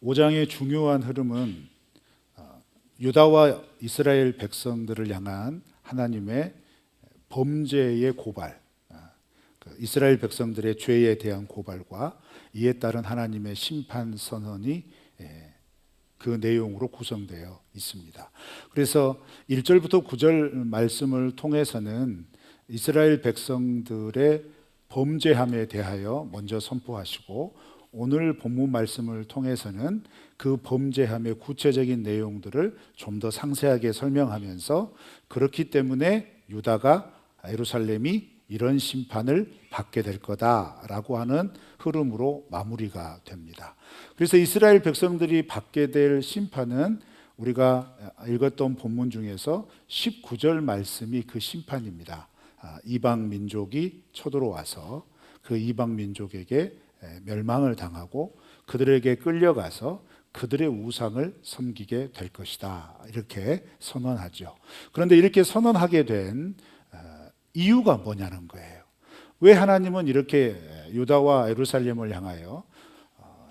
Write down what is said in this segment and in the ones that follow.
5장의 중요한 흐름은 유다와 이스라엘 백성들을 향한 하나님의 범죄의 고발, 이스라엘 백성들의 죄에 대한 고발과 이에 따른 하나님의 심판 선언이 그 내용으로 구성되어 있습니다. 그래서 1절부터 9절 말씀을 통해서는 이스라엘 백성들의 범죄함에 대하여 먼저 선포하시고, 오늘 본문 말씀을 통해서는 그 범죄함의 구체적인 내용들을 좀 더 상세하게 설명하면서, 그렇기 때문에 유다가, 예루살렘이 이런 심판을 받게 될 거다라고 하는 흐름으로 마무리가 됩니다. 그래서 이스라엘 백성들이 받게 될 심판은 우리가 읽었던 본문 중에서 19절 말씀이 그 심판입니다. 이방 민족이 쳐들어와서 그 이방 민족에게 멸망을 당하고 그들에게 끌려가서 그들의 우상을 섬기게 될 것이다, 이렇게 선언하죠. 그런데 이렇게 선언하게 된 이유가 뭐냐는 거예요. 왜 하나님은 이렇게 유다와 예루살렘을 향하여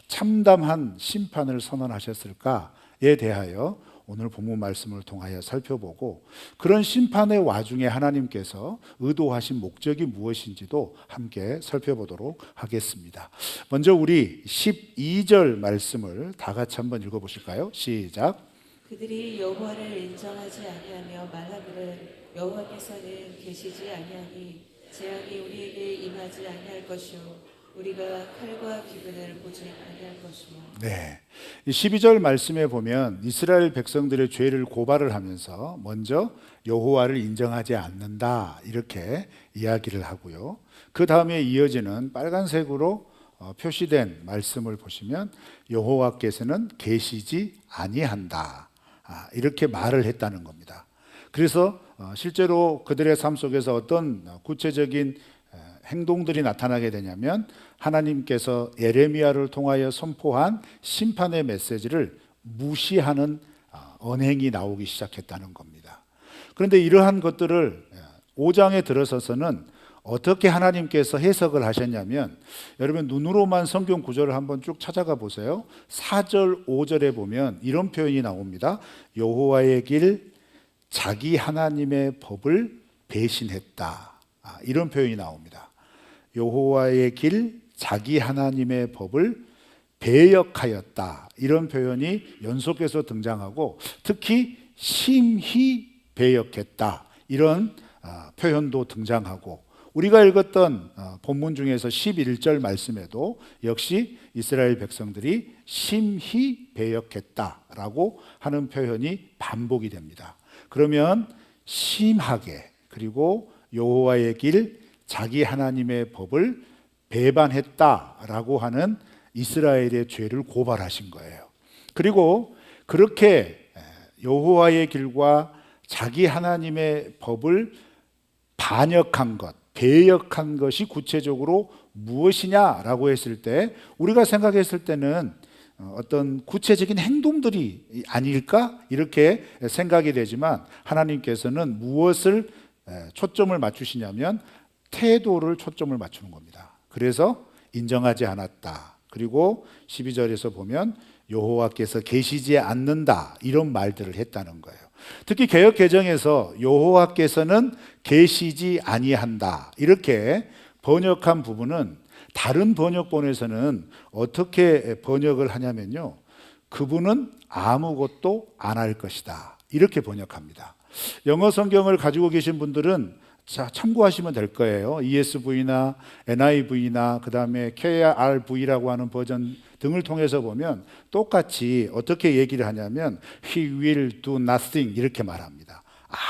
참담한 심판을 선언하셨을까에 대하여 오늘 본문 말씀을 통하여 살펴보고, 그런 심판의 와중에 하나님께서 의도하신 목적이 무엇인지도 함께 살펴보도록 하겠습니다. 먼저 우리 12절 말씀을 다 같이 한번 읽어보실까요? 시작. 그들이 여호와를 인정하지 아니하며 말하기를 여호와께서는 계시지 아니하니 재앙이 우리에게 임하지 아니할 것이요 우리가 칼과 기근을 보지 아니할 것이요. 네, 12절 말씀에 보면 이스라엘 백성들의 죄를 고발을 하면서 먼저 여호와를 인정하지 않는다, 이렇게 이야기를 하고요. 그 다음에 이어지는 빨간색으로 표시된 말씀을 보시면 여호와께서는 계시지 아니한다, 이렇게 말을 했다는 겁니다. 그래서 실제로 그들의 삶 속에서 어떤 구체적인 행동들이 나타나게 되냐면, 하나님께서 예레미야를 통하여 선포한 심판의 메시지를 무시하는 언행이 나오기 시작했다는 겁니다. 그런데 이러한 것들을 5장에 들어서서는 어떻게 하나님께서 해석을 하셨냐면, 여러분 눈으로만 성경 구절을 한번 쭉 찾아가 보세요. 4절 5절에 보면 이런 표현이 나옵니다. 여호와의 길, 자기 하나님의 법을 배신했다, 이런 표현이 나옵니다. 여호와의 길, 자기 하나님의 법을 배역하였다, 이런 표현이 연속해서 등장하고, 특히 심히 배역했다, 이런 표현도 등장하고, 우리가 읽었던 본문 중에서 11절 말씀에도 역시 이스라엘 백성들이 심히 배역했다라고 하는 표현이 반복이 됩니다. 그러면 심하게, 그리고 여호와의 길, 자기 하나님의 법을 배반했다라고 하는 이스라엘의 죄를 고발하신 거예요. 그리고 그렇게 여호와의 길과 자기 하나님의 법을 반역한 것, 배역한 것이 구체적으로 무엇이냐라고 했을 때, 우리가 생각했을 때는 어떤 구체적인 행동들이 아닐까, 이렇게 생각이 되지만, 하나님께서는 무엇을 초점을 맞추시냐면 태도를 초점을 맞추는 겁니다. 그래서 인정하지 않았다, 그리고 12절에서 보면 여호와께서 계시지 않는다, 이런 말들을 했다는 거예요. 특히 개역 개정에서 여호와께서는 계시지 아니한다, 이렇게 번역한 부분은 다른 번역본에서는 어떻게 번역을 하냐면요, 그분은 아무것도 안 할 것이다, 이렇게 번역합니다. 영어 성경을 가지고 계신 분들은 참고하시면 될 거예요. ESV나 NIV나 그 다음에 KRV라고 하는 버전 등을 통해서 보면 똑같이 어떻게 얘기를 하냐면 He will do nothing, 이렇게 말합니다.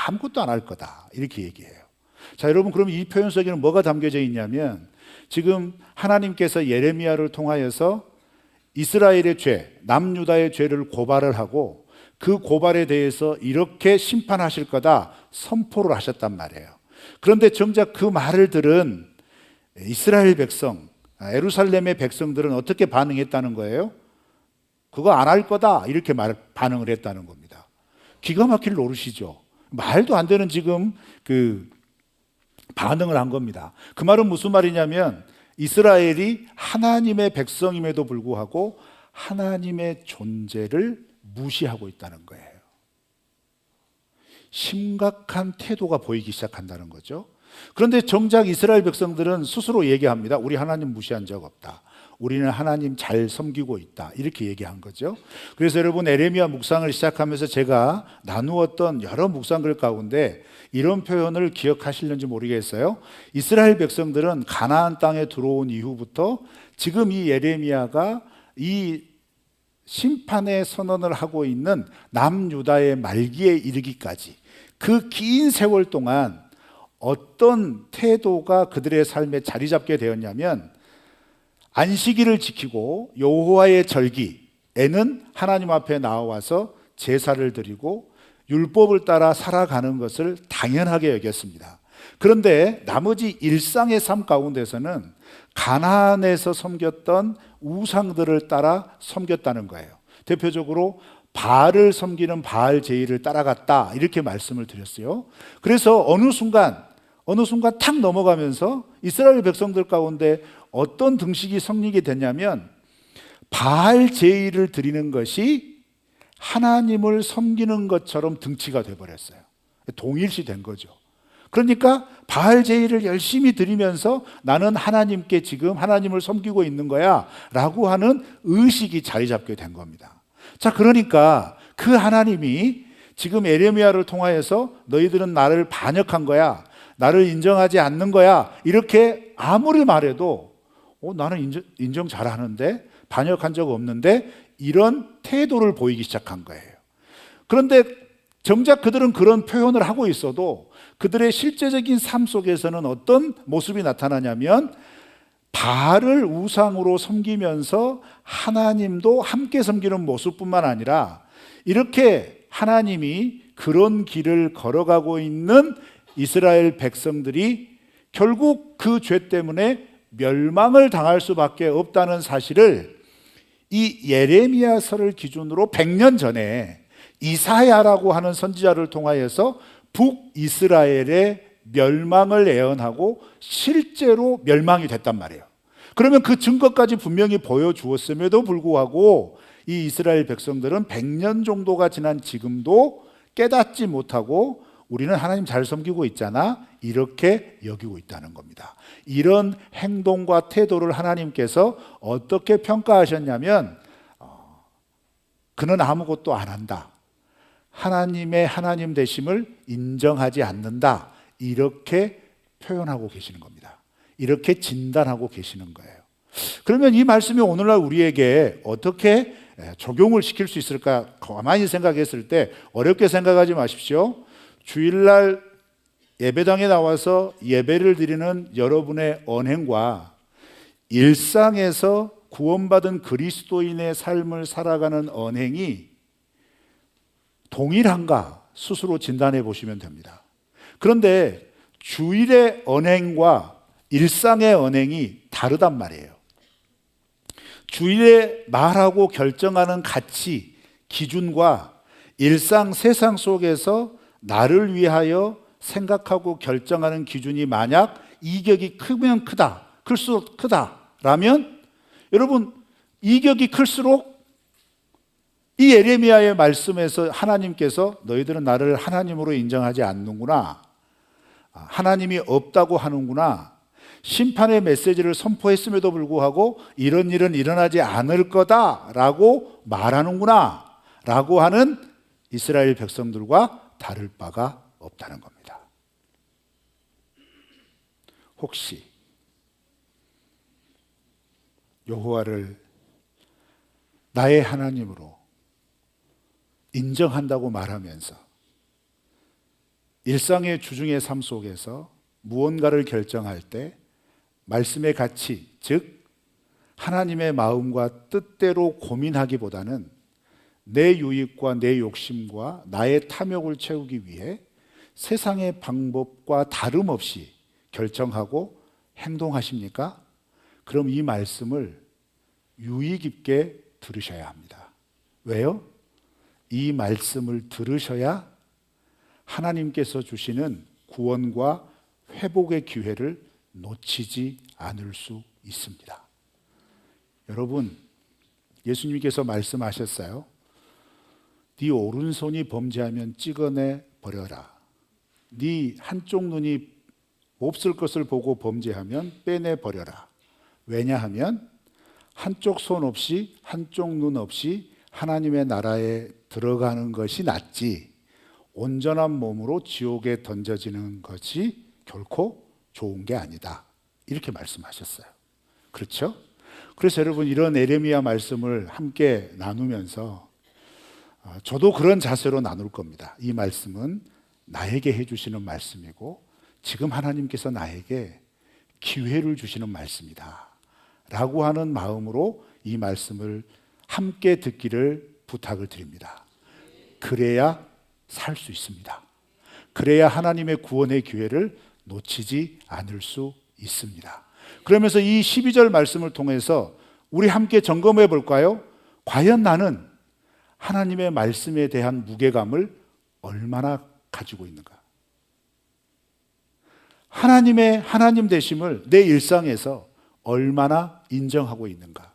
아무것도 안 할 거다, 이렇게 얘기해요. 자, 여러분, 그럼 이 표현 속에는 뭐가 담겨져 있냐면, 지금 하나님께서 예레미야를 통하여서 이스라엘의 죄, 남유다의 죄를 고발을 하고, 그 고발에 대해서 이렇게 심판하실 거다 선포를 하셨단 말이에요. 그런데 정작 그 말을 들은 이스라엘 백성, 예루살렘의 백성들은 어떻게 반응했다는 거예요? 그거 안 할 거다, 이렇게 반응을 했다는 겁니다. 기가 막힐 노릇이죠. 말도 안 되는 지금 그 반응을 한 겁니다. 그 말은 무슨 말이냐면, 이스라엘이 하나님의 백성임에도 불구하고 하나님의 존재를 무시하고 있다는 거예요. 심각한 태도가 보이기 시작한다는 거죠. 그런데 정작 이스라엘 백성들은 스스로 얘기합니다. 우리 하나님 무시한 적 없다. 우리는 하나님 잘 섬기고 있다. 이렇게 얘기한 거죠. 그래서 여러분, 에레미야 묵상을 시작하면서 제가 나누었던 여러 묵상글 가운데 이런 표현을 기억하시는지 모르겠어요. 이스라엘 백성들은 가나안 땅에 들어온 이후부터 지금 이 예레미야가 이 심판의 선언을 하고 있는 남유다의 말기에 이르기까지 그 긴 세월 동안 어떤 태도가 그들의 삶에 자리 잡게 되었냐면, 안식일을 지키고 여호와의 절기에는 하나님 앞에 나와서 제사를 드리고 율법을 따라 살아가는 것을 당연하게 여겼습니다. 그런데 나머지 일상의 삶 가운데서는 가나안에서 섬겼던 우상들을 따라 섬겼다는 거예요. 대표적으로 바알을 섬기는 바알 제일을 따라갔다, 이렇게 말씀을 드렸어요. 그래서 어느 순간 탁 넘어가면서 이스라엘 백성들 가운데 어떤 등식이 성립이 됐냐면, 바알 제일을 드리는 것이 하나님을 섬기는 것처럼 등치가 돼버렸어요. 동일시된 거죠. 그러니까 바알 제일을 열심히 드리면서 나는 하나님께 지금 하나님을 섬기고 있는 거야 라고 하는 의식이 자리 잡게 된 겁니다. 자, 그러니까 그 하나님이 지금 에레미야를 통하여서 너희들은 나를 반역한 거야, 나를 인정하지 않는 거야, 이렇게 아무리 말해도 나는 인정 잘하는데, 반역한 적 없는데, 이런 태도를 보이기 시작한 거예요. 그런데 정작 그들은 그런 표현을 하고 있어도 그들의 실제적인 삶 속에서는 어떤 모습이 나타나냐면, 바알을 우상으로 섬기면서 하나님도 함께 섬기는 모습뿐만 아니라, 이렇게 하나님이 그런 길을 걸어가고 있는 이스라엘 백성들이 결국 그 죄 때문에 멸망을 당할 수밖에 없다는 사실을 이 예레미야서를 기준으로 100년 전에 이사야라고 하는 선지자를 통하여서 북이스라엘의 멸망을 예언하고 실제로 멸망이 됐단 말이에요. 그러면 그 증거까지 분명히 보여주었음에도 불구하고 이 이스라엘 백성들은 100년 정도가 지난 지금도 깨닫지 못하고 우리는 하나님 잘 섬기고 있잖아, 이렇게 여기고 있다는 겁니다. 이런 행동과 태도를 하나님께서 어떻게 평가하셨냐면, 그는 아무것도 안 한다, 하나님의 하나님 되심을 인정하지 않는다, 이렇게 표현하고 계시는 겁니다. 이렇게 진단하고 계시는 거예요. 그러면 이 말씀이 오늘날 우리에게 어떻게 적용을 시킬 수 있을까? 가만히 생각했을 때 어렵게 생각하지 마십시오. 주일날 예배당에 나와서 예배를 드리는 여러분의 언행과 일상에서 구원받은 그리스도인의 삶을 살아가는 언행이 동일한가 스스로 진단해 보시면 됩니다. 그런데 주일의 언행과 일상의 언행이 다르단 말이에요. 주일에 말하고 결정하는 가치, 기준과 일상 세상 속에서 나를 위하여 생각하고 결정하는 기준이 만약 이격이 크면 크다, 클수록 크다라면, 여러분, 이격이 클수록 이 예레미야의 말씀에서 하나님께서 너희들은 나를 하나님으로 인정하지 않는구나, 하나님이 없다고 하는구나, 심판의 메시지를 선포했음에도 불구하고 이런 일은 일어나지 않을 거다라고 말하는구나 라고 하는 이스라엘 백성들과 다를 바가 없다는 겁니다. 혹시 여호와를 나의 하나님으로 인정한다고 말하면서 일상의 주중의 삶 속에서 무언가를 결정할 때 말씀의 가치, 즉 하나님의 마음과 뜻대로 고민하기보다는 내 유익과 내 욕심과 나의 탐욕을 채우기 위해 세상의 방법과 다름없이 결정하고 행동하십니까? 그럼 이 말씀을 유의 깊게 들으셔야 합니다. 왜요? 이 말씀을 들으셔야 하나님께서 주시는 구원과 회복의 기회를 놓치지 않을 수 있습니다. 여러분, 예수님께서 말씀하셨어요. 네 오른손이 범죄하면 찍어내 버려라. 네 한쪽 눈이 없을 것을 보고 범죄하면 빼내 버려라. 왜냐하면 한쪽 손 없이 한쪽 눈 없이 하나님의 나라에 들어가는 것이 낫지 온전한 몸으로 지옥에 던져지는 것이 결코 좋은 게 아니다. 이렇게 말씀하셨어요. 그렇죠? 그래서 여러분 이런 에레미야 말씀을 함께 나누면서 저도 그런 자세로 나눌 겁니다. 이 말씀은 나에게 해주시는 말씀이고 지금 하나님께서 나에게 기회를 주시는 말씀이다 라고 하는 마음으로 이 말씀을 함께 듣기를 부탁을 드립니다. 그래야 살 수 있습니다. 그래야 하나님의 구원의 기회를 놓치지 않을 수 있습니다. 그러면서 이 12절 말씀을 통해서 우리 함께 점검해 볼까요? 과연 나는 하나님의 말씀에 대한 무게감을 얼마나 가지고 있는가? 하나님의 하나님 되심을 내 일상에서 얼마나 인정하고 있는가?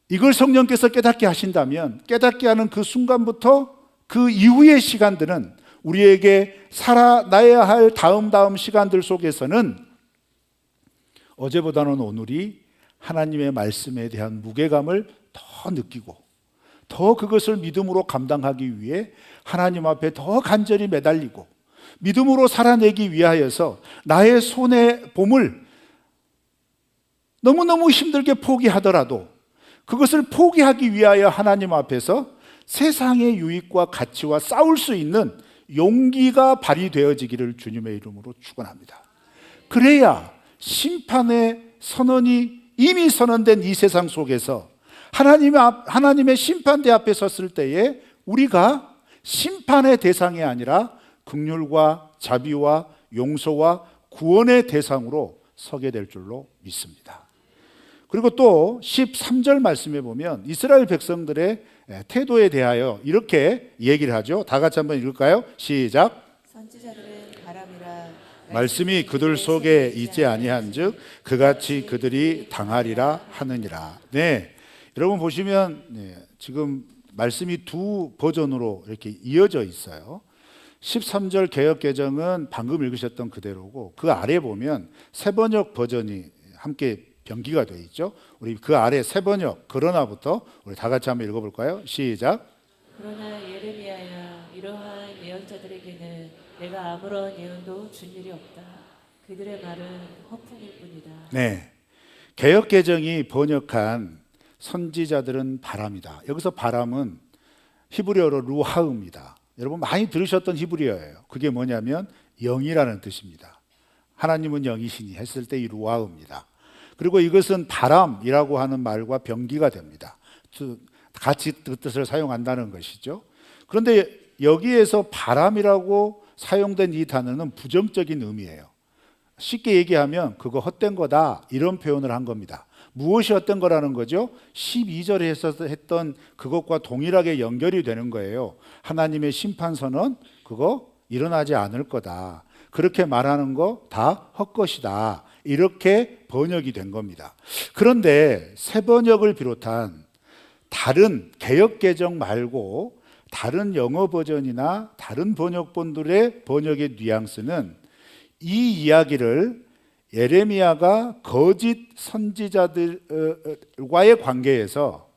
이걸 성령께서 깨닫게 하신다면 깨닫게 하는 그 순간부터 그 이후의 시간들은 우리에게 살아나야 할 다음 시간들 속에서는 어제보다는 오늘이 하나님의 말씀에 대한 무게감을 더 느끼고 더 그것을 믿음으로 감당하기 위해 하나님 앞에 더 간절히 매달리고 믿음으로 살아내기 위하여서 나의 손에 봄을 너무너무 힘들게 포기하더라도 그것을 포기하기 위하여 하나님 앞에서 세상의 유익과 가치와 싸울 수 있는 용기가 발휘되어지기를 주님의 이름으로 축원합니다. 그래야 심판의 선언이 이미 선언된 이 세상 속에서 하나님의 심판대 앞에 섰을 때에 우리가 심판의 대상이 아니라 긍휼과 자비와 용서와 구원의 대상으로 서게 될 줄로 믿습니다. 그리고 또 13절 말씀에 보면 이스라엘 백성들의 태도에 대하여 이렇게 얘기를 하죠. 다 같이 한번 읽을까요? 시작. 선지자들은 바람이라 말씀이 그들 속에 있지 아니한즉 그같이 그들이 당하리라 하느니라. 네, 여러분 보시면 지금 말씀이 두 버전으로 이렇게 이어져 있어요. 13절 개역개정은 방금 읽으셨던 그대로고 그 아래 보면 새번역 버전이 함께 병기가 되어 있죠. 우리 그 아래 새번역 그러나부터 우리 다 같이 한번 읽어볼까요? 시작. 그러나 예레미야야 이러한 예언자들에게는 내가 아무런 예언도 준 일이 없다. 그들의 말은 허풍일 뿐이다. 네, 개역개정이 번역한 선지자들은 바람이다. 여기서 바람은 히브리어로 루하입니다. 여러분 많이 들으셨던 히브리어예요. 그게 뭐냐면 영이라는 뜻입니다. 하나님은 영이시니 했을 때 이 루하입니다. 그리고 이것은 바람이라고 하는 말과 병기가 됩니다. 같이 그 뜻을 사용한다는 것이죠. 그런데 여기에서 바람이라고 사용된 이 단어는 부정적인 의미예요. 쉽게 얘기하면 그거 헛된 거다 이런 표현을 한 겁니다. 무엇이 헛된 거라는 거죠? 12절에 했던 그것과 동일하게 연결이 되는 거예요. 하나님의 심판선언 그거 일어나지 않을 거다. 그렇게 말하는 거 다 헛것이다. 이렇게 번역이 된 겁니다. 그런데 새 번역을 비롯한 다른 개역개정 말고 다른 영어 버전이나 다른 번역본들의 번역의 뉘앙스는 이 이야기를 예레미야가 거짓 선지자들과의 관계에서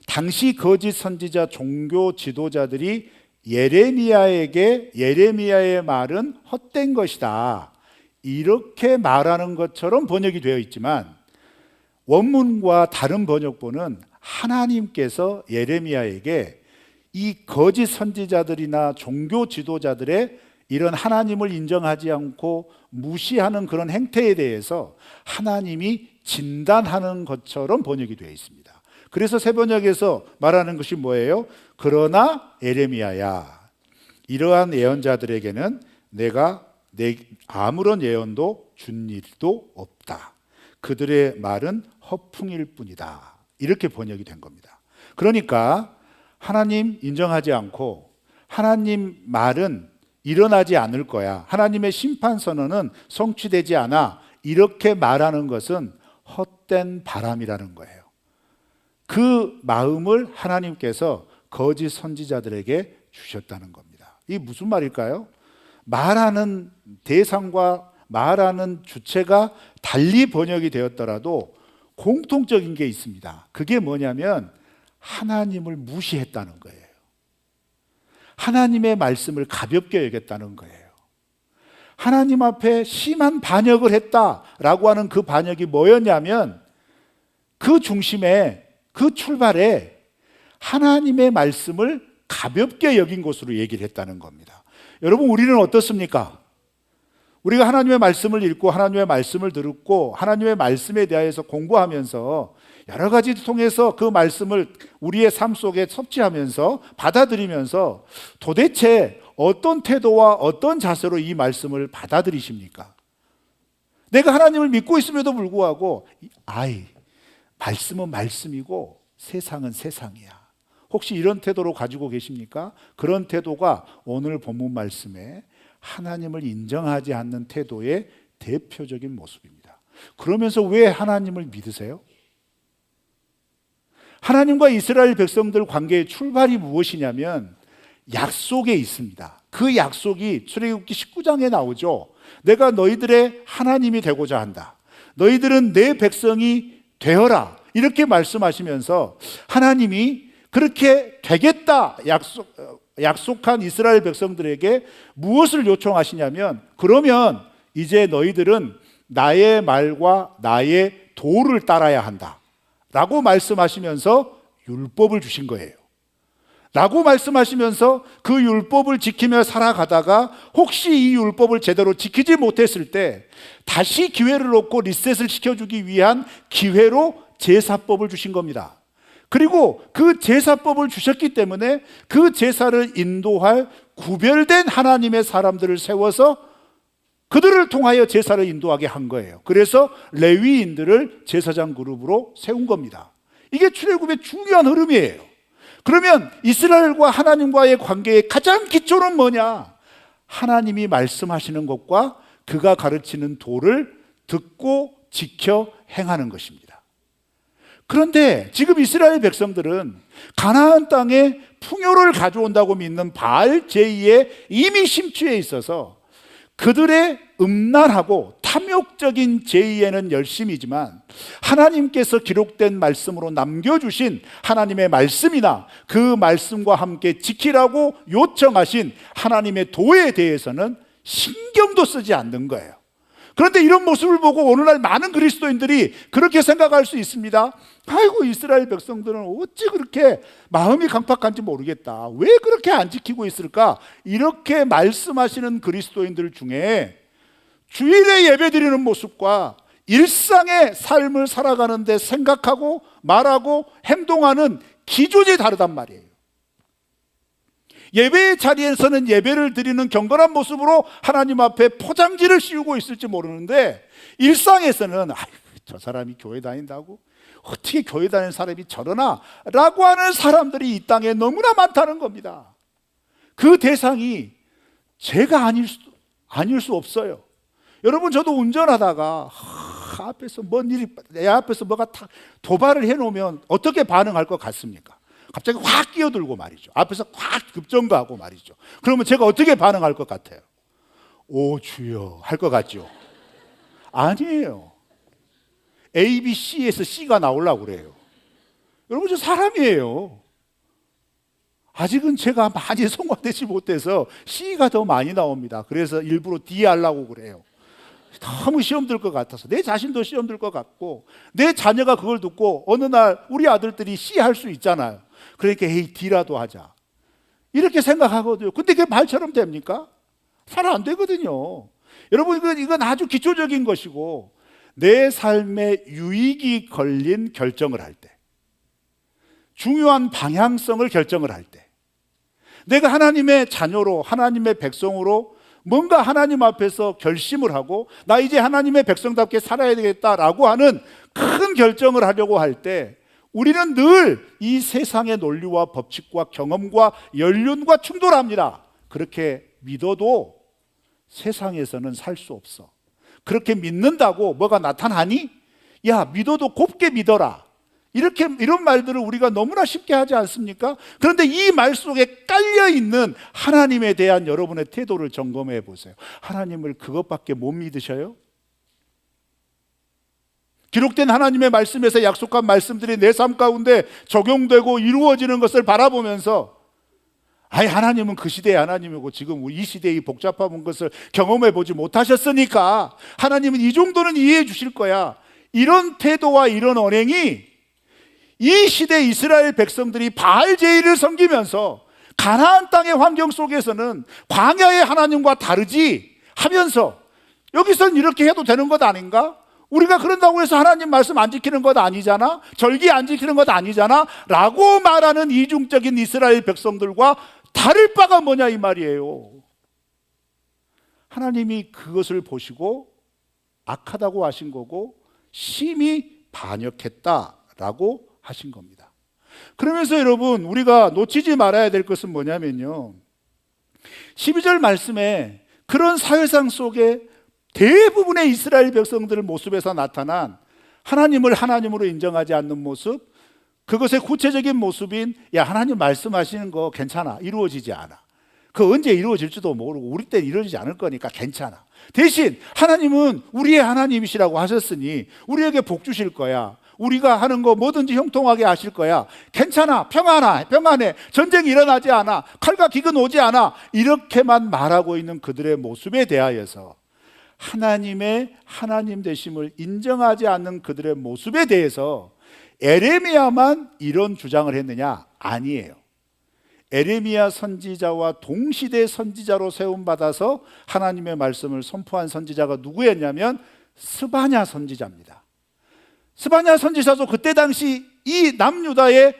당시 거짓 선지자 종교 지도자들이 예레미야의 말은 헛된 것이다 이렇게 말하는 것처럼 번역이 되어 있지만 원문과 다른 번역본은 하나님께서 예레미야에게 이 거짓 선지자들이나 종교 지도자들의 이런 하나님을 인정하지 않고 무시하는 그런 행태에 대해서 하나님이 진단하는 것처럼 번역이 되어 있습니다. 그래서 새 번역에서 말하는 것이 뭐예요? 그러나 예레미야야 이러한 예언자들에게는 내가 아무런 예언도 준 일도 없다. 그들의 말은 허풍일 뿐이다. 이렇게 번역이 된 겁니다. 그러니까 하나님 인정하지 않고 하나님 말은 일어나지 않을 거야. 하나님의 심판 선언은 성취되지 않아. 이렇게 말하는 것은 헛된 바람이라는 거예요. 그 마음을 하나님께서 거짓 선지자들에게 주셨다는 겁니다. 이게 무슨 말일까요? 말하는 대상과 말하는 주체가 달리 번역이 되었더라도 공통적인 게 있습니다. 그게 뭐냐면 하나님을 무시했다는 거예요. 하나님의 말씀을 가볍게 여겼다는 거예요. 하나님 앞에 심한 반역을 했다라고 하는 그 반역이 뭐였냐면 그 중심에, 그 출발에 하나님의 말씀을 가볍게 여긴 것으로 얘기를 했다는 겁니다. 여러분, 우리는 어떻습니까? 우리가 하나님의 말씀을 읽고 하나님의 말씀을 듣고 하나님의 말씀에 대해서 공부하면서 여러 가지 통해서 그 말씀을 우리의 삶 속에 섭취하면서 받아들이면서 도대체 어떤 태도와 어떤 자세로 이 말씀을 받아들이십니까? 내가 하나님을 믿고 있음에도 불구하고 말씀은 말씀이고 세상은 세상이야. 혹시 이런 태도로 가지고 계십니까? 그런 태도가 오늘 본문 말씀에 하나님을 인정하지 않는 태도의 대표적인 모습입니다. 그러면서 왜 하나님을 믿으세요? 하나님과 이스라엘 백성들 관계의 출발이 무엇이냐면 약속에 있습니다. 그 약속이 출애굽기 19장에 나오죠. 내가 너희들의 하나님이 되고자 한다. 너희들은 내 백성이 되어라. 이렇게 말씀하시면서 하나님이 그렇게 되겠다 약속한 이스라엘 백성들에게 무엇을 요청하시냐면, 그러면 이제 너희들은 나의 말과 나의 도를 따라야 한다 라고 말씀하시면서 율법을 주신 거예요. 라고 말씀하시면서 그 율법을 지키며 살아가다가 혹시 이 율법을 제대로 지키지 못했을 때 다시 기회를 놓고 리셋을 시켜주기 위한 기회로 제사법을 주신 겁니다. 그리고 그 제사법을 주셨기 때문에 그 제사를 인도할 구별된 하나님의 사람들을 세워서 그들을 통하여 제사를 인도하게 한 거예요. 그래서 레위인들을 제사장 그룹으로 세운 겁니다. 이게 출애굽의 중요한 흐름이에요. 그러면 이스라엘과 하나님과의 관계의 가장 기초는 뭐냐? 하나님이 말씀하시는 것과 그가 가르치는 도를 듣고 지켜 행하는 것입니다. 그런데 지금 이스라엘 백성들은 가나안 땅에 풍요를 가져온다고 믿는 바알 제이에 이미 심취해 있어서 그들의 음란하고 탐욕적인 제의에는 열심이지만 하나님께서 기록된 말씀으로 남겨주신 하나님의 말씀이나 그 말씀과 함께 지키라고 요청하신 하나님의 도에 대해서는 신경도 쓰지 않는 거예요. 그런데 이런 모습을 보고 오늘날 많은 그리스도인들이 그렇게 생각할 수 있습니다. 아이고, 이스라엘 백성들은 어찌 그렇게 마음이 강팍한지 모르겠다. 왜 그렇게 안 지키고 있을까? 이렇게 말씀하시는 그리스도인들 중에 주일에 예배드리는 모습과 일상의 삶을 살아가는데 생각하고 말하고 행동하는 기준이 다르단 말이에요. 예배의 자리에서는 예배를 드리는 경건한 모습으로 하나님 앞에 포장지를 씌우고 있을지 모르는데 일상에서는 저 사람이 교회 다닌다고? 어떻게 교회 다니는 사람이 저러나? 라고 하는 사람들이 이 땅에 너무나 많다는 겁니다. 그 대상이 제가 아닐 수 없어요. 여러분, 저도 운전하다가 앞에서 내 앞에서 뭐가 도발을 해놓으면 어떻게 반응할 것 같습니까? 갑자기 확 끼어들고 말이죠. 앞에서 확 급정거하고 말이죠. 그러면 제가 어떻게 반응할 것 같아요? 오 주여 할 것 같죠? 아니에요. A, B, C에서 C가 나오려고 그래요. 여러분, 저 사람이에요. 아직은 제가 많이 성화되지 못해서 C가 더 많이 나옵니다. 그래서 일부러 D 하려고 그래요. 너무 시험 들 것 같아서. 내 자신도 시험 들 것 같고 내 자녀가 그걸 듣고 어느 날 우리 아들들이 C 할 수 있잖아요. 그러니까 에이 D라도 하자 이렇게 생각하거든요. 근데 그게 말처럼 됩니까? 잘 안 되거든요. 여러분, 이건 아주 기초적인 것이고 내 삶에 유익이 걸린 결정을 할 때, 중요한 방향성을 결정을 할 때, 내가 하나님의 자녀로 하나님의 백성으로 뭔가 하나님 앞에서 결심을 하고 나 이제 하나님의 백성답게 살아야 되겠다라고 하는 큰 결정을 하려고 할 때 우리는 늘 이 세상의 논리와 법칙과 경험과 연륜과 충돌합니다. 그렇게 믿어도 세상에서는 살 수 없어. 그렇게 믿는다고 뭐가 나타나니? 야, 믿어도 곱게 믿어라. 이런 말들을 우리가 너무나 쉽게 하지 않습니까? 그런데 이 말 속에 깔려 있는 하나님에 대한 여러분의 태도를 점검해 보세요. 하나님을 그것밖에 못 믿으셔요? 기록된 하나님의 말씀에서 약속한 말씀들이 내 삶 가운데 적용되고 이루어지는 것을 바라보면서 하나님은 그 시대의 하나님이고 지금 이 시대의 복잡한 것을 경험해 보지 못하셨으니까 하나님은 이 정도는 이해해 주실 거야. 이런 태도와 이런 언행이 이 시대 이스라엘 백성들이 바알 제일을 섬기면서 가나안 땅의 환경 속에서는 광야의 하나님과 다르지 하면서 여기서는 이렇게 해도 되는 것 아닌가? 우리가 그런다고 해서 하나님 말씀 안 지키는 것 아니잖아? 절기 안 지키는 것 아니잖아? 라고 말하는 이중적인 이스라엘 백성들과 다를 바가 뭐냐 이 말이에요. 하나님이 그것을 보시고 악하다고 하신 거고 심히 반역했다라고 하신 겁니다. 그러면서 여러분 우리가 놓치지 말아야 될 것은 뭐냐면요, 12절 말씀에 그런 사회상 속에 대부분의 이스라엘 백성들 모습에서 나타난 하나님을 하나님으로 인정하지 않는 모습, 그것의 구체적인 모습인 하나님 말씀하시는 거 괜찮아, 이루어지지 않아, 그 언제 이루어질지도 모르고 우리 때는 이루어지지 않을 거니까 괜찮아, 대신 하나님은 우리의 하나님이시라고 하셨으니 우리에게 복 주실 거야, 우리가 하는 거 뭐든지 형통하게 하실 거야, 괜찮아, 평안해, 전쟁이 일어나지 않아, 칼과 기근 오지 않아, 이렇게만 말하고 있는 그들의 모습에 대하여서 하나님의 하나님 되심을 인정하지 않는 그들의 모습에 대해서 에레미야만 이런 주장을 했느냐? 아니에요. 에레미야 선지자와 동시대 선지자로 세움받아서 하나님의 말씀을 선포한 선지자가 누구였냐면 스바냐 선지자입니다. 스바냐 선지자도 그때 당시 이 남유다의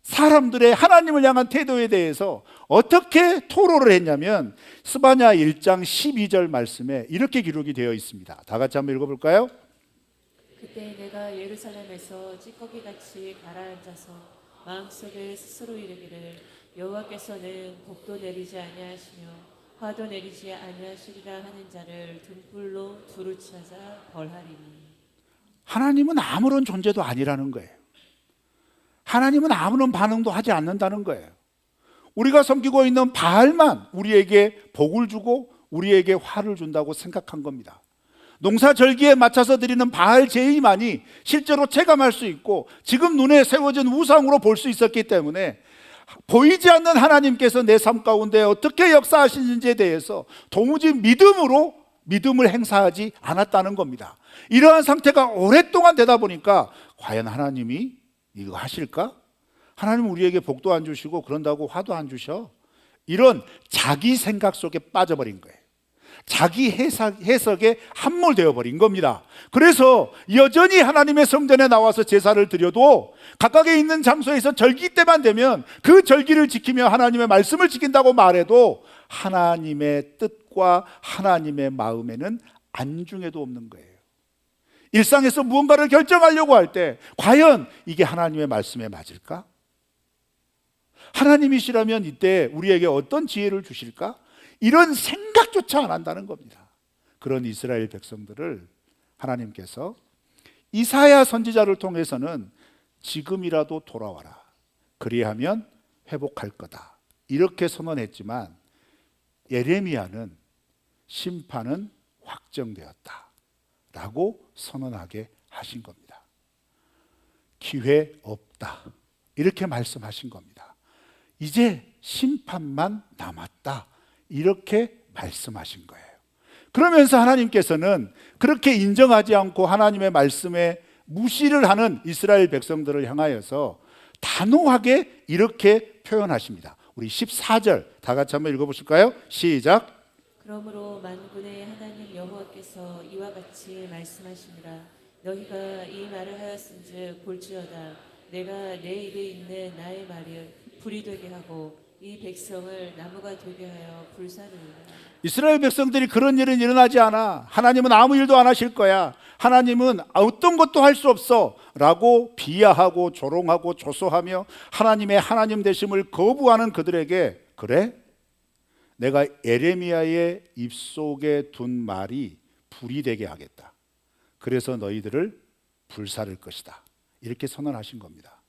사람들의 하나님을 향한 태도에 대해서 어떻게 토로를 했냐면 스바냐 1장 12절 말씀에 이렇게 기록이 되어 있습니다. 다 같이 한번 읽어볼까요? 그때 내가 예루살렘에서 찌꺼기같이 가라앉아서 마음속에 스스로 이르기를 여호와께서는 복도 내리지 아니하시며 화도 내리지 아니하시리라 하는 자를 등불로 두루 찾아 벌하리니. 하나님은 아무런 존재도 아니라는 거예요. 하나님은 아무런 반응도 하지 않는다는 거예요. 우리가 섬기고 있는 바알만 우리에게 복을 주고 우리에게 화를 준다고 생각한 겁니다. 농사절기에 맞춰서 드리는 바알 제의만이 실제로 체감할 수 있고 지금 눈에 세워진 우상으로 볼 수 있었기 때문에 보이지 않는 하나님께서 내 삶 가운데 어떻게 역사하시는지에 대해서 도무지 믿음을 행사하지 않았다는 겁니다. 이러한 상태가 오랫동안 되다 보니까 과연 하나님이 이거 하실까? 하나님은 우리에게 복도 안 주시고 그런다고 화도 안 주셔? 이런 자기 생각 속에 빠져버린 거예요. 자기 해석에 함몰되어 버린 겁니다. 그래서 여전히 하나님의 성전에 나와서 제사를 드려도 각각에 있는 장소에서 절기 때만 되면 그 절기를 지키며 하나님의 말씀을 지킨다고 말해도 하나님의 뜻과 하나님의 마음에는 안중에도 없는 거예요. 일상에서 무언가를 결정하려고 할 때 과연 이게 하나님의 말씀에 맞을까? 하나님이시라면 이때 우리에게 어떤 지혜를 주실까? 이런 생각조차 안 한다는 겁니다. 그런 이스라엘 백성들을 하나님께서 이사야 선지자를 통해서는 지금이라도 돌아와라, 그리하면 회복할 거다, 이렇게 선언했지만 예레미야는 심판은 확정되었다 라고 선언하게 하신 겁니다. 기회 없다 이렇게 말씀하신 겁니다. 이제 심판만 남았다 이렇게 말씀하신 거예요. 그러면서 하나님께서는 그렇게 인정하지 않고 하나님의 말씀에 무시를 하는 이스라엘 백성들을 향하여서 단호하게 이렇게 표현하십니다. 우리 14절 다 같이 한번 읽어보실까요? 시작. 그러므로 만군의 하나님 여호와께서 이와 같이 말씀하시니라. 너희가 이 말을 하였은즉 볼지어다 내가 내 입에 있는 나의 말을 불이 되게 하고 이 백성을 나무가 되게 하여 불사르리라. 이스라엘 백성들이 그런 일은 일어나지 않아, 하나님은 아무 일도 안 하실 거야, 하나님은 어떤 것도 할 수 없어 라고 비하하고 조롱하고 조소하며 하나님의 하나님 되심을 거부하는 그들에게, 그래? 내가 에레미야의 입속에 둔 말이 불이 되게 하겠다, 그래서 너희들을 불사를 것이다, 이렇게 선언하신 겁니다.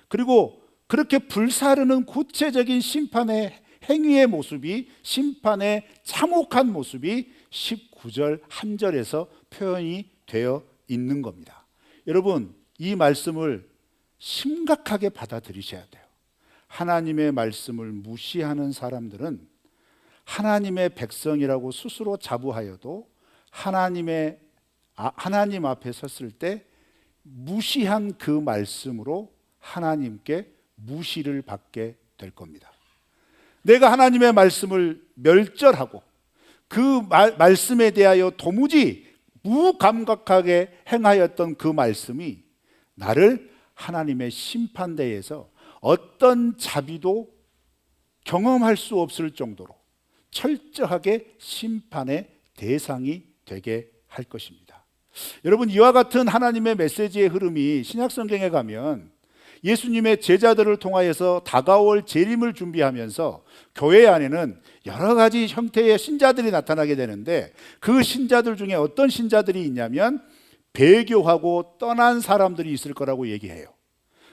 그리고 그렇게 불사르는 구체적인 심판의 행위의 모습이, 심판의 참혹한 모습이 19절 한 절에서 표현이 되어 있는 겁니다. 여러분, 이 말씀을 심각하게 받아들이셔야 돼요. 하나님의 말씀을 무시하는 사람들은 하나님의 백성이라고 스스로 자부하여도 하나님 앞에 섰을 때 무시한 그 말씀으로 하나님께 무시를 받게 될 겁니다. 내가 하나님의 말씀을 멸절하고 그 말씀에 대하여 도무지 무감각하게 행하였던 그 말씀이 나를 하나님의 심판대에서 어떤 자비도 경험할 수 없을 정도로 철저하게 심판의 대상이 되게 할 것입니다. 여러분, 이와 같은 하나님의 메시지의 흐름이 신약성경에 가면 예수님의 제자들을 통하여서 다가올 재림을 준비하면서 교회 안에는 여러 가지 형태의 신자들이 나타나게 되는데, 그 신자들 중에 어떤 신자들이 있냐면 배교하고 떠난 사람들이 있을 거라고 얘기해요.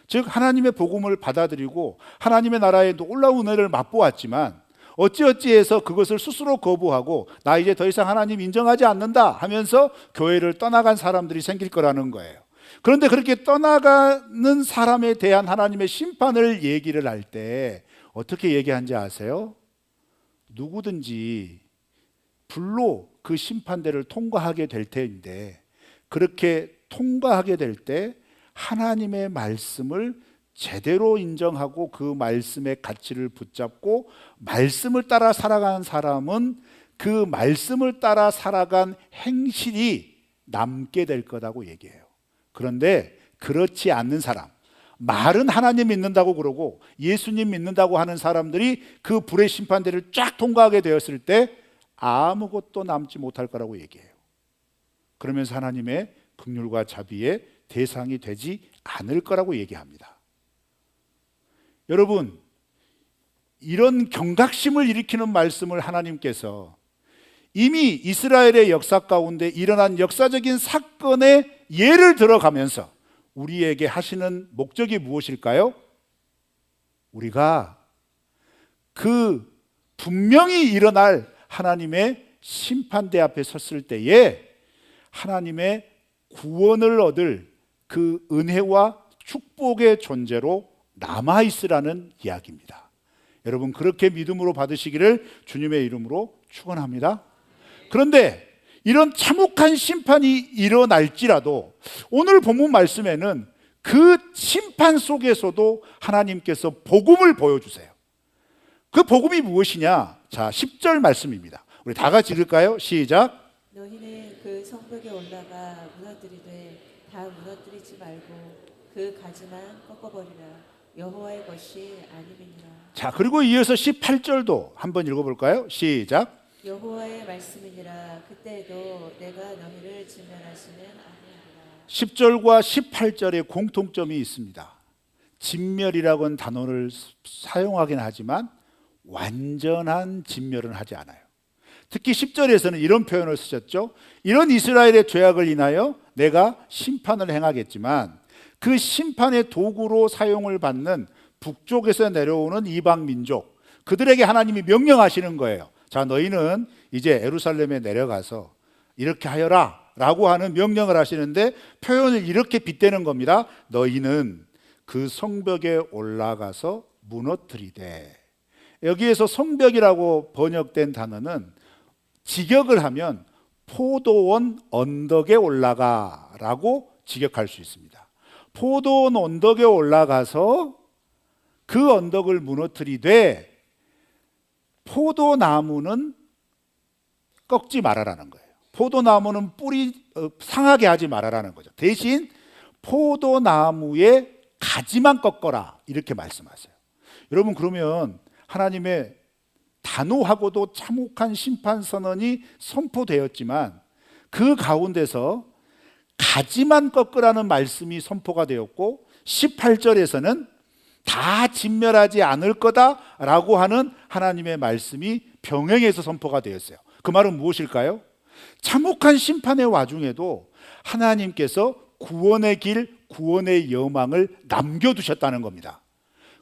즉, 하나님의 복음을 받아들이고 하나님의 나라의 놀라운 은혜를 맛보았지만 어찌어찌해서 그것을 스스로 거부하고 나 이제 더 이상 하나님 인정하지 않는다 하면서 교회를 떠나간 사람들이 생길 거라는 거예요. 그런데 그렇게 떠나가는 사람에 대한 하나님의 심판을 얘기를 할 때 어떻게 얘기하는지 아세요? 누구든지 불로 그 심판대를 통과하게 될 텐데, 그렇게 통과하게 될 때 하나님의 말씀을 제대로 인정하고 그 말씀의 가치를 붙잡고 말씀을 따라 살아가는 사람은 그 말씀을 따라 살아간 행실이 남게 될 거라고 얘기해요. 그런데 그렇지 않는 사람, 말은 하나님 믿는다고 그러고 예수님 믿는다고 하는 사람들이 그 불의 심판대를 쫙 통과하게 되었을 때 아무것도 남지 못할 거라고 얘기해요. 그러면서 하나님의 긍휼과 자비의 대상이 되지 않을 거라고 얘기합니다. 여러분, 이런 경각심을 일으키는 말씀을 하나님께서 이미 이스라엘의 역사 가운데 일어난 역사적인 사건의 예를 들어가면서 우리에게 하시는 목적이 무엇일까요? 우리가 그 분명히 일어날 하나님의 심판대 앞에 섰을 때에 하나님의 구원을 얻을 그 은혜와 축복의 존재로 남아있으라는 이야기입니다. 여러분, 그렇게 믿음으로 받으시기를 주님의 이름으로 축원합니다. 그런데 이런 참혹한 심판이 일어날지라도 오늘 본문 말씀에는 그 심판 속에서도 하나님께서 복음을 보여주세요. 그 복음이 무엇이냐? 자, 10절 말씀입니다. 우리 다 같이 읽을까요? 시작. 너희는 그 성벽에 올라가 무너뜨리되 다 무너뜨리지 말고 그 가지만 꺾어버리라. 여호와의 것이 아님이니라. 자, 그리고 이어서 18절도 한번 읽어볼까요? 시작. 여호와의 말씀이니라. 그때에도 내가 너희를 진멸하지는 아니하리라. 10절과 18절에 공통점이 있습니다. 진멸이라고는 단어를 사용하긴 하지만 완전한 진멸은 하지 않아요. 특히 10절에서는 이런 표현을 쓰셨죠. 이런 이스라엘의 죄악을 인하여 내가 심판을 행하겠지만 그 심판의 도구로 사용을 받는 북쪽에서 내려오는 이방 민족, 그들에게 하나님이 명령하시는 거예요. 자, 너희는 이제 예루살렘에 내려가서 이렇게 하여라 라고 하는 명령을 하시는데 표현을 이렇게 빗대는 겁니다. 너희는 그 성벽에 올라가서 무너뜨리되. 여기에서 성벽이라고 번역된 단어는 직역을 하면 포도원 언덕에 올라가 라고 직역할 수 있습니다. 포도원 언덕에 올라가서 그 언덕을 무너뜨리되 포도나무는 꺾지 말아라는 거예요. 포도나무는 뿌리 상하게 하지 말아라는 거죠. 대신 포도나무의 가지만 꺾어라 이렇게 말씀하세요. 여러분, 그러면 하나님의 단호하고도 참혹한 심판 선언이 선포되었지만 그 가운데서 가지만 꺾으라는 말씀이 선포가 되었고 18절에서는 다 진멸하지 않을 거다라고 하는 하나님의 말씀이 병행해서 선포가 되었어요. 그 말은 무엇일까요? 참혹한 심판의 와중에도 하나님께서 구원의 길 구원의 여망을 남겨두셨다는 겁니다.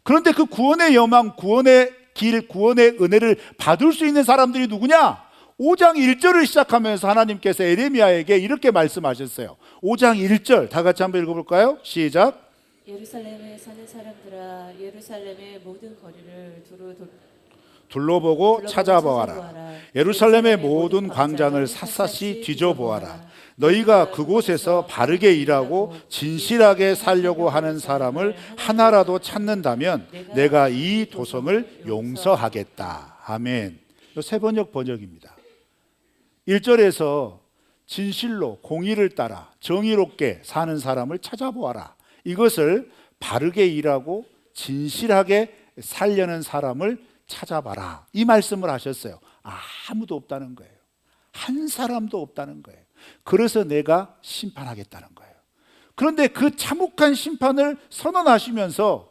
그런데 그 구원의 여망, 구원의 길, 구원의 은혜를 받을 수 있는 사람들이 누구냐? 5장 1절을 시작하면서 하나님께서 에레미야에게 이렇게 말씀하셨어요. 5장 1절 다 같이 한번 읽어볼까요? 시작. 예루살렘에 사는 사람들아, 예루살렘의 모든 거리를 둘러보고 찾아보아라. 예루살렘의 모든 광장을 샅샅이 뒤져보아라. 너희가 그곳에서 바르게 일하고 진실하게 살려고 하는 사람을 하나라도 찾는다면 내가 이 도성을 용서하겠다. 아멘. 세 번역입니다. 1절에서 진실로 공의를 따라 정의롭게 사는 사람을 찾아보아라. 이것을 바르게 일하고 진실하게 살려는 사람을 찾아봐라. 이 말씀을 하셨어요. 아무도 없다는 거예요. 한 사람도 없다는 거예요. 그래서 내가 심판하겠다는 거예요. 그런데 그 참혹한 심판을 선언하시면서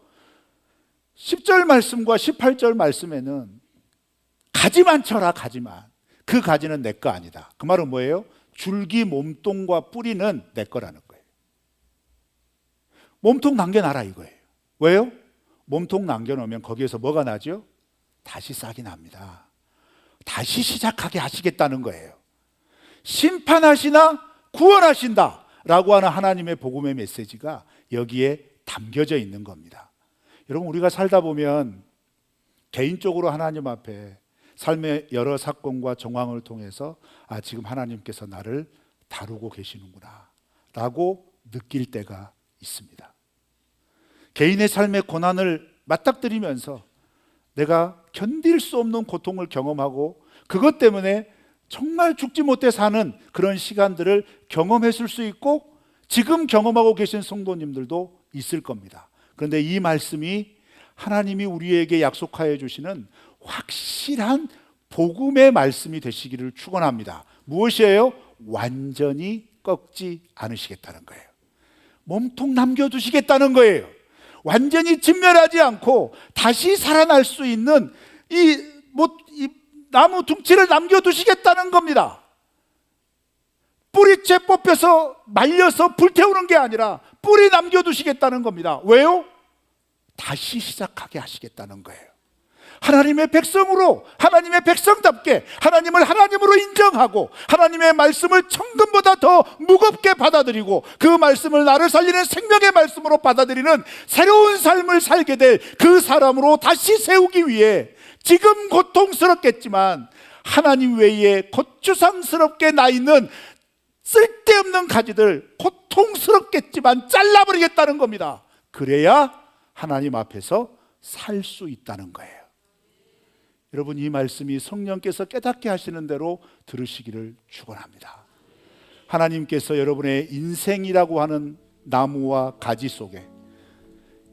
10절 말씀과 18절 말씀에는 가지만 쳐라, 가지만. 그 가지는 내 거 아니다. 그 말은 뭐예요? 줄기 몸통과 뿌리는 내 거라는 거예요. 몸통 남겨놔라 이거예요. 왜요? 몸통 남겨놓으면 거기에서 뭐가 나죠? 다시 싹이 납니다. 다시 시작하게 하시겠다는 거예요. 심판하시나 구원하신다 라고 하는 하나님의 복음의 메시지가 여기에 담겨져 있는 겁니다. 여러분, 우리가 살다 보면 개인적으로 하나님 앞에 삶의 여러 사건과 정황을 통해서 지금 하나님께서 나를 다루고 계시는구나 라고 느낄 때가 있습니다. 개인의 삶의 고난을 맞닥뜨리면서 내가 견딜 수 없는 고통을 경험하고 그것 때문에 정말 죽지 못해 사는 그런 시간들을 경험했을 수 있고 지금 경험하고 계신 성도님들도 있을 겁니다. 그런데 이 말씀이 하나님이 우리에게 약속하여 주시는 확실한 복음의 말씀이 되시기를 축원합니다. 무엇이에요? 완전히 꺾지 않으시겠다는 거예요. 몸통 남겨두시겠다는 거예요. 완전히 진멸하지 않고 다시 살아날 수 있는 이 나무 둥치를 남겨두시겠다는 겁니다. 뿌리채 뽑혀서 말려서 불태우는 게 아니라 뿌리 남겨두시겠다는 겁니다. 왜요? 다시 시작하게 하시겠다는 거예요. 하나님의 백성으로, 하나님의 백성답게 하나님을 하나님으로 인정하고 하나님의 말씀을 천금보다 더 무겁게 받아들이고 그 말씀을 나를 살리는 생명의 말씀으로 받아들이는 새로운 삶을 살게 될 그 사람으로 다시 세우기 위해 지금 고통스럽겠지만 하나님 외에 거추상스럽게 나 있는 쓸데없는 가지들 고통스럽겠지만 잘라버리겠다는 겁니다. 그래야 하나님 앞에서 살 수 있다는 거예요. 여러분, 이 말씀이 성령께서 깨닫게 하시는 대로 들으시기를 축원합니다. 하나님께서 여러분의 인생이라고 하는 나무와 가지 속에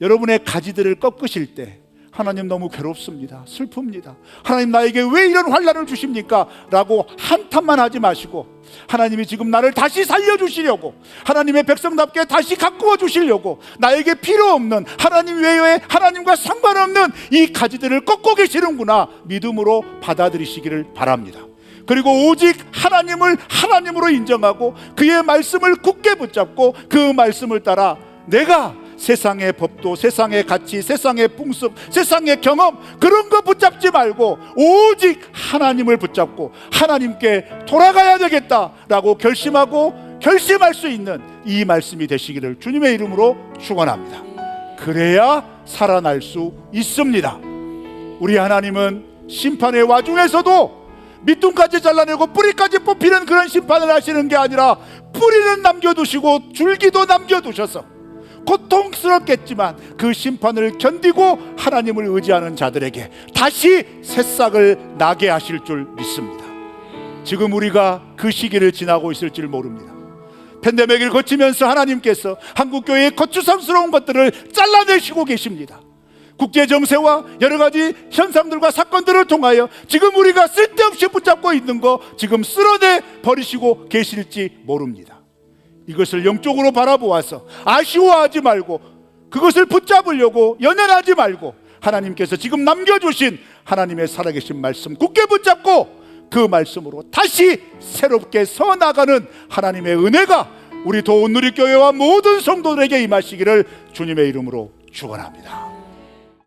여러분의 가지들을 꺾으실 때 하나님 너무 괴롭습니다. 슬픕니다. 하나님 나에게 왜 이런 환난을 주십니까? 라고 한탄만 하지 마시고 하나님이 지금 나를 다시 살려주시려고 하나님의 백성답게 다시 가꾸어 주시려고 나에게 필요 없는 하나님 외에 하나님과 상관없는 이 가지들을 꺾고 계시는구나 믿음으로 받아들이시기를 바랍니다. 그리고 오직 하나님을 하나님으로 인정하고 그의 말씀을 굳게 붙잡고 그 말씀을 따라 내가 세상의 법도, 세상의 가치, 세상의 풍습, 세상의 경험 그런 거 붙잡지 말고 오직 하나님을 붙잡고 하나님께 돌아가야 되겠다라고 결심할 수 있는 이 말씀이 되시기를 주님의 이름으로 축원합니다. 그래야 살아날 수 있습니다. 우리 하나님은 심판의 와중에서도 밑둥까지 잘라내고 뿌리까지 뽑히는 그런 심판을 하시는 게 아니라 뿌리는 남겨두시고 줄기도 남겨두셔서 고통스럽겠지만 그 심판을 견디고 하나님을 의지하는 자들에게 다시 새싹을 나게 하실 줄 믿습니다. 지금 우리가 그 시기를 지나고 있을 줄 모릅니다. 팬데믹을 거치면서 하나님께서 한국교회의 거추상스러운 것들을 잘라내시고 계십니다. 국제정세와 여러 가지 현상들과 사건들을 통하여 지금 우리가 쓸데없이 붙잡고 있는 거 지금 쓸어내 버리시고 계실지 모릅니다. 이것을 영적으로 바라보아서 아쉬워하지 말고 그것을 붙잡으려고 연연하지 말고 하나님께서 지금 남겨주신 하나님의 살아계신 말씀 굳게 붙잡고 그 말씀으로 다시 새롭게 서나가는 하나님의 은혜가 우리 도온누리교회와 모든 성도들에게 임하시기를 주님의 이름으로 축원합니다.